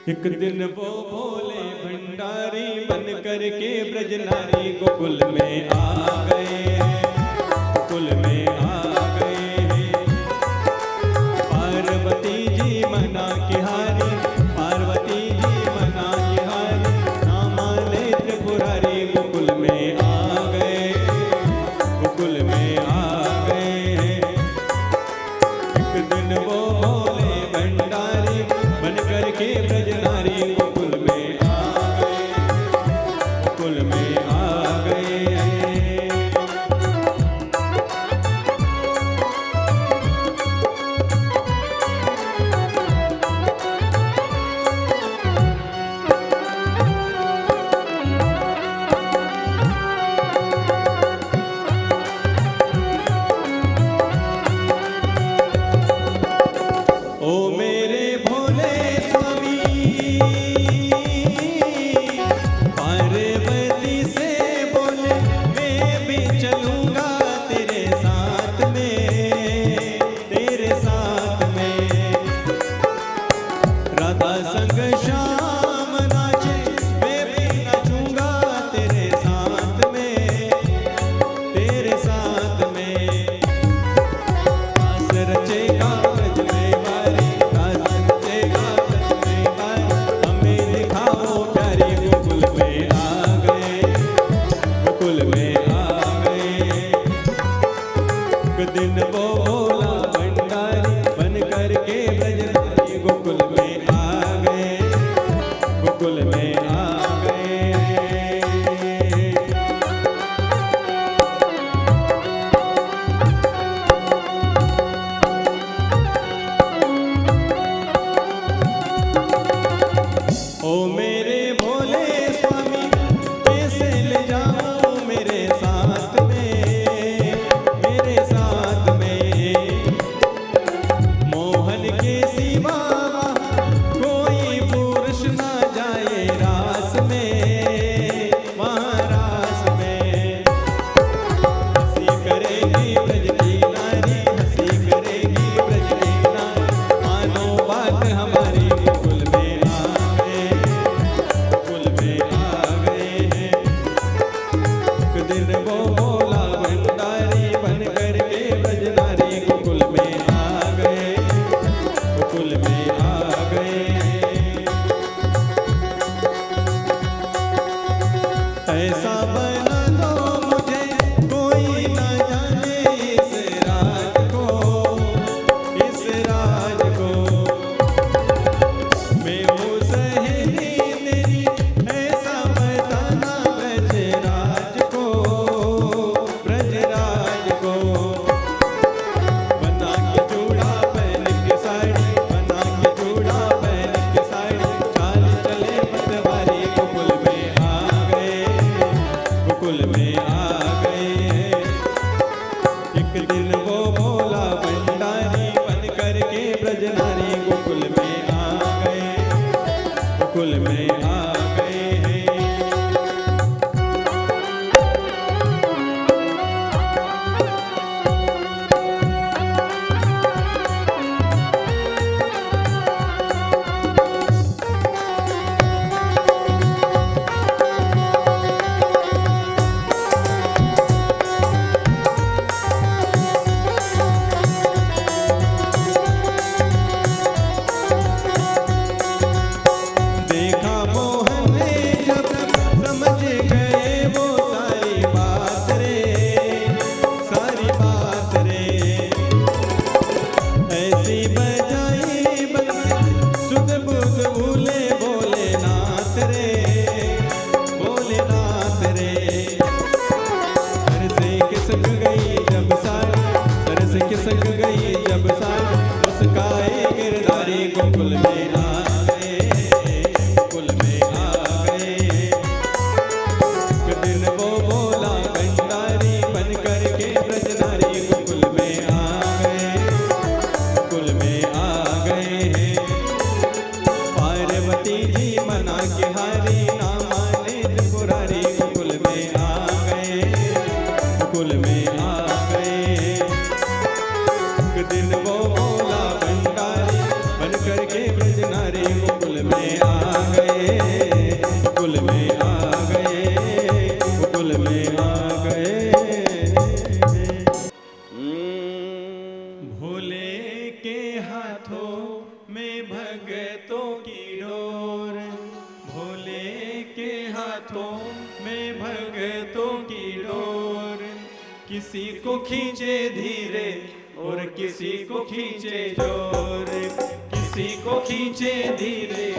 एक दिन वो भोले भंडारी बन करके ब्रजनारी गोकुल में आ गए हैं, गोकुल में आ गए हैं। पार्वती जी मना की हारी, पार्वती जी मना की हारी, ना माने त्रिपुरारी गोकुल में आ गए, गोकुल में आ गए हैं। एक दिन वो भोले भंडारी बन करके ब्रजनारी गोकुल में आ गए, गोकुल में आ गए हैं। ओ मेरे भोले स्वामी, पार्वती से बोले मैं भी चलूंगा तेरे साथ में, तेरे साथ में। राधा संग श्याम नाचे मैं भी नाचूंगा तेरे साथ में, तेरे साथ में। दास रचेगा ब्रज में वारी, दास रचेगा ब्रज में वारी, हमें दिखाओ प्यारी गोकुल में आ गए, गोकुल में आ गए। एक दिन वो भोला भंडारी बन करके ब्रजनारी गोकुल में आ गए, गोकुल में आ गए। ओ मेरे भोले स्वामी, कैसे ले जाऊं मेरे साथ में, मेरे साथ में। मोहन के सिवा कोई पुरुष ना जाए रास में, वहाँ रास में। हंसी करेगी ब्रज की नारी, हंसी करेगी ब्रज की नारी, मानो बात हमारी गोकुल में आ गए, गोकुल में आ गए हैं। एक दिन वो भोला भंडारी बन करके ब्रजनारी गोकुल में आ गए, गोकुल में आ गए हैं। ऐसा बना दो मुझे कोई ना जाने इस राज को, इस राज को। मैं हूँ सहेली तेरी, ऐसा बताना ब्रजराज को, ब्रजराज को। बना के चूड़ा पहन के साड़ी, बना के चूड़ा पहन के साड़ी, चाल चले पतवारी गोकुल में आ गए, गोकुल में आ गए। एक दिन वो भोला भंडारी बन करके ब्रजनारी गोकुल में आ गए, गोकुल में आ गए हैं। देखा मोहन ने जब समझ गए वो सारी बात रे, सारी बात रे। ऐसी बजाई बंसी सुध बुध भूले भोलेनाथ रे, भोलेनाथ रे। सर से खिसक गई जब सारी, सर से खिसक गई जब सारी, मुस्काए गिरधारी गोकुल में आ गए, गोकुल में आ गए। एक दिन वो भोला भंडारी बन करके ब्रजनारी गोकुल में आ गए, गोकुल में आ गए हैं। पार्वती जी मना के हारी, ना माने त्रिपुरारी गोकुल में आ गए, गोकुल में आ गए। एक दिन वो भोला भंडारी बन करके ब्रजनारी गोकुल में आ हाथों में भगतों की डोर, भोले के हाथों में भगतों की डोर। किसी को खींचे धीरे और किसी को खींचे जोर, किसी को खींचे धीरे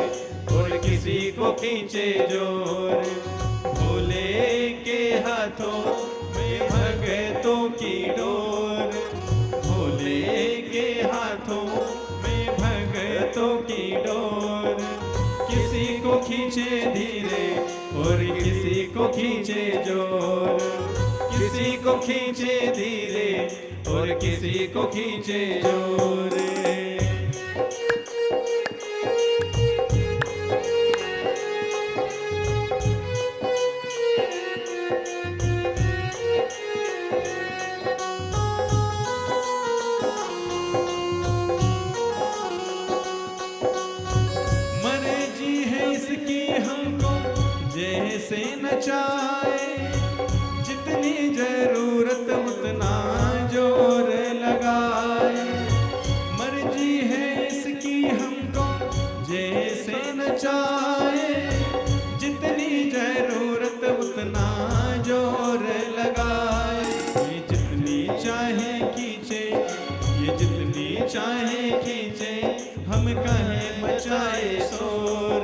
और किसी को खींचे जोर। भोले के हाथों में भगतों की डोर, भोले के हाथों में भगतों की डोर। किसी को खींचे धीरे और किसी को खींचे जोर, किसी को खींचे धीरे और किसी को खींचे जोर। मर्जी है इसकी हमको जैसे नचाए, जितनी जरूरत उतना जोर लगाए। मर्जी है इसकी हमको जैसे नचाए, जितनी जरूरत उतना जोर लगाए। ये जितनी चाहे खींचे, ये जितनी चाहे खींचे, हम कहें मचाए शोर।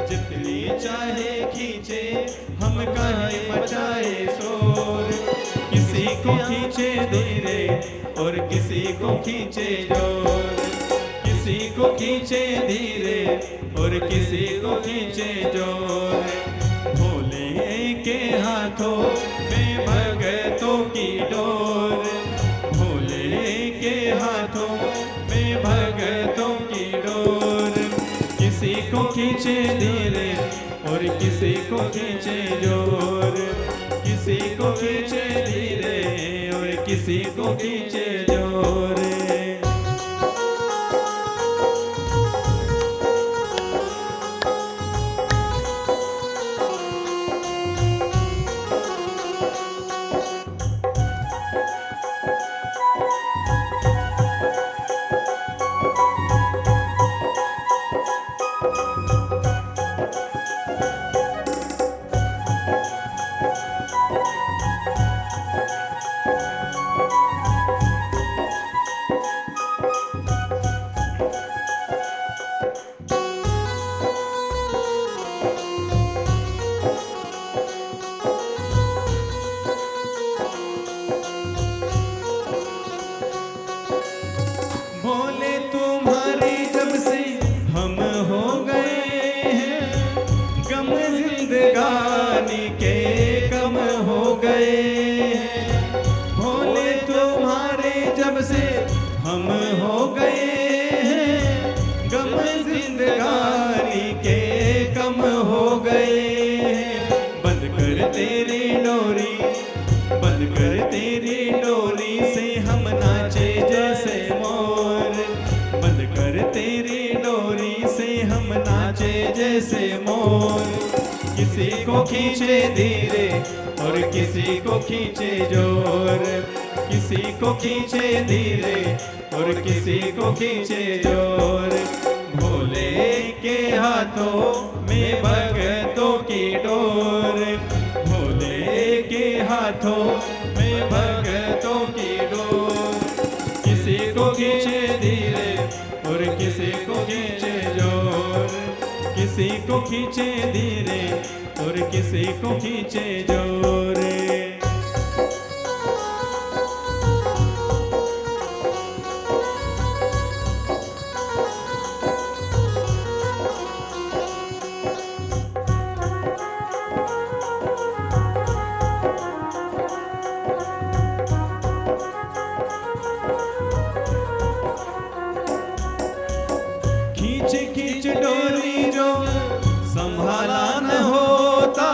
जितनी चाहे खींचे, हम कहें मचाए शोर। किसी को खींचे धीरे और किसी को खींचे जोर, किसी को खींचे धीरे और किसी को खींचे जोर। भोले के हाथों में भगतों की डोर, भोले के हाथों में भगतों की डोर। किसी को खींचे धीरे और किसी को खींचे जोर, किसी को खींचे धीरे और किसी को खींचे जोर। भोले तुम्हारी जब से हम हो गए हैं, गम जिंदगानी के कम हो गए हैं। भोले तुम्हारे जब से हम हो गए हैं, गम जिंदगानी के कम हो गए हैं। बंद कर तेरी डोरी, बंद कर तेरी डोरी से हम नाचे जैसे मोर। बंद कर तेरी डोरी से हम नाचे जैसे मोर। किसी को खींचे धीरे और किसी को खींचे जोर, किसी को खींचे धीरे और किसी को खींचे जोर। भोले के हाथों में भगतों की डोर, भोले के हाथों में भगतों की डोर। किसी को खींचे धीरे और किसी को खींचे जोर, किसी को खींचे धीरे और किसी को खींचे जोर। खींच खींच डोरी जो संभाला न होता,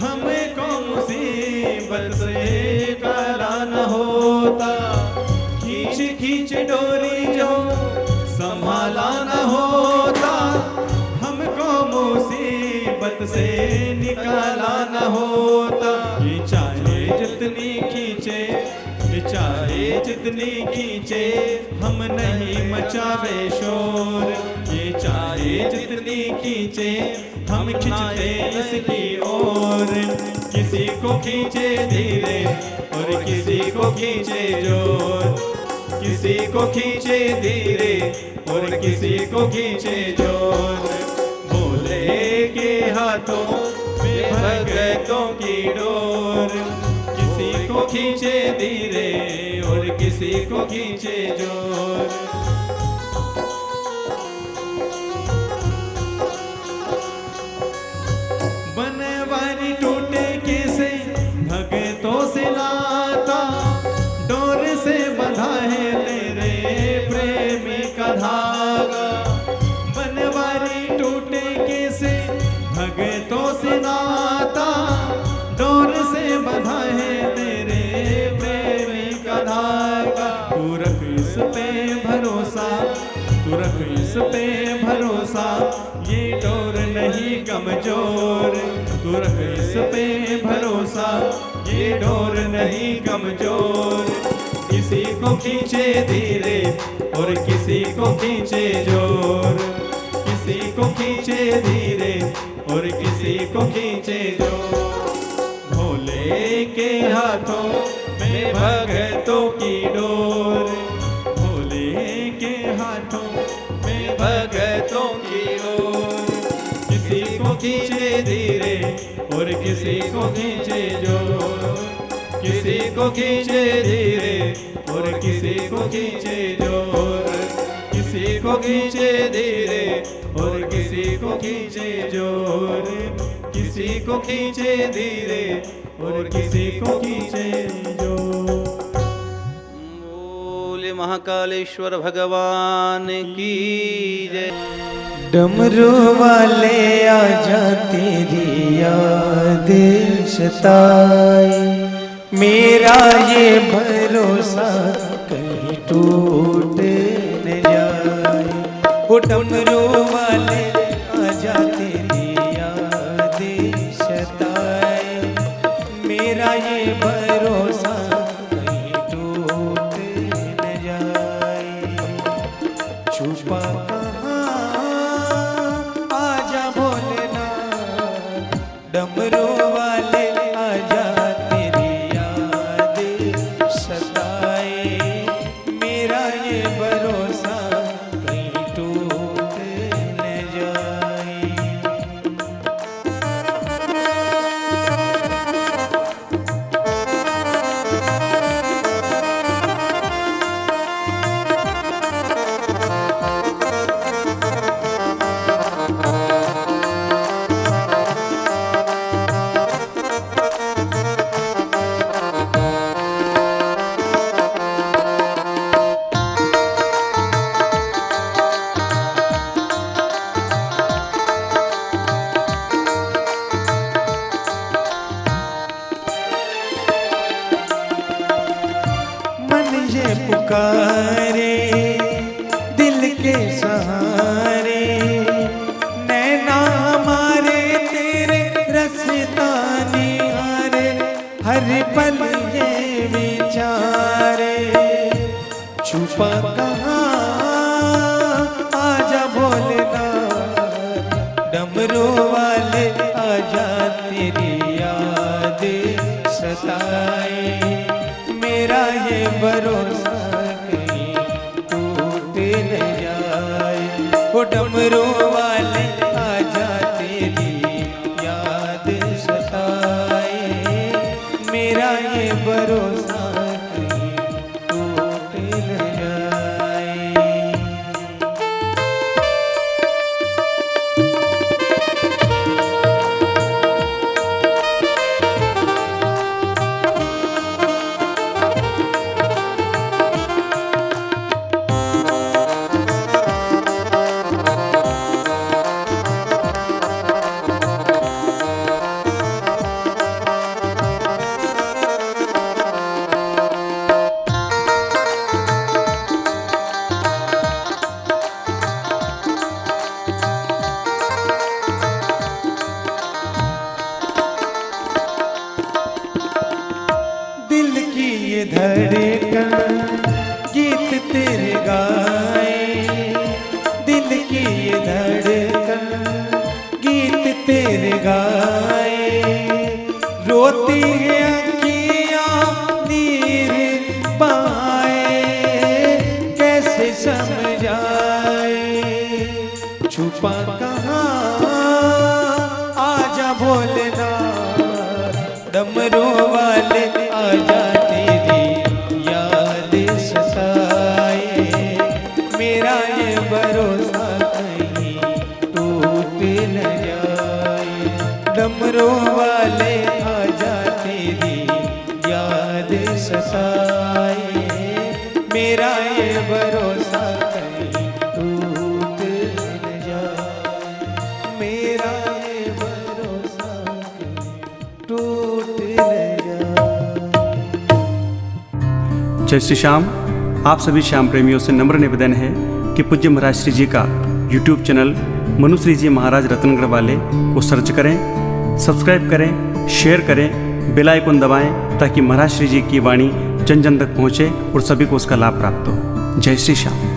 हमको मुसीबत से टला न होता। खींच खींच डोरी जो संभाला न होता, हमको मुसीबत से निकाला न होता। ये चाहे जितनी खींचे, ये चाहे जितनी खींचे हम नहीं मचावे शोर, ये चाहे जितनी खींचे हम खींचते इसकी ओर। किसी को खींचे धीरे और किसी को खींचे जोर, किसी को खींचे धीरे और किसी को खींचे जोर। भोले के हाथों में भगतों की डोर, किसी को खींचे धीरे और किसी को खींचे जोर। बनवारी टूटे कैसे भगतों से नाता, डोर से बंधा है तेरे प्रेमी का धागा। बनवारी टूटे कैसे भगतों से नाता, डोर से बंधा है तेरे प्रेमी का धागा। तू रख इस पे भरोसा, तू रख इस पे भरोसा, ये डोर नहीं कमजोर। तू रख इस पे भरोसा, ये डोर नहीं कमजोर। किसी को खींचे धीरे और किसी को खींचे जोर, किसी को खींचे धीरे और किसी को खींचे जोर। भोले के हाथों में भगतों की डोर, भोले के हाथों में भगतों की डोर। किसी को खींचे धीरे और किसी को खींचे जोर, किसी को खींचे धीरे और किसी को खींचे जोर। किसी को खींचे धीरे और किसी को खींचे जोर, किसी को खींचे धीरे और किसी को खींचे जोर। बोले महाकालेश्वर भगवान की जय। डमरू वाले आजा तेरी याद सताए, मेरा ये भरोसा कहीं टूट न जाए। ओ डमरू वाले आजा तेरी याद सताए, मेरा ये भरोसा कहीं टूट न जाए। छुपा डमरू वाले आजा तेरी याद सताए, मेरा ये भरोसा कहीं टूट न जाए। ये पुकारे दिल के सहारे, नैना मारे तेरे रसता निहारे, हर पल ये विचारे। छुपा कहाँ आजा भोलेनाथ, डमरू वाले आजा तेरी याद सताए, मेरा ये भरोसा कहीं टूट न जाए। ओ डमरू वाले आजा तेरी याद सताए, मेरा ये भरोसा कहीं टूट न जाए। भरोसा कहीं टूट न जाए। डमरू वाले आजा तेरी याद सताए, मेरा ये भरोसा कहीं टूट न जाए, मेरा ये भरोसा कहीं टूट न जाए। जय श्री श्याम। आप सभी श्याम प्रेमियों से नम्र निवेदन है कि पूज्य महाराज श्री जी का YouTube चैनल मनुश्री जी महाराज रतनगढ़ वाले को सर्च करें, सब्सक्राइब करें, शेयर करें, बेल आइकन दबाएं ताकि महाराज श्री जी की वाणी जन जन तक पहुँचे और सभी को उसका लाभ प्राप्त हो। जय श्री श्याम।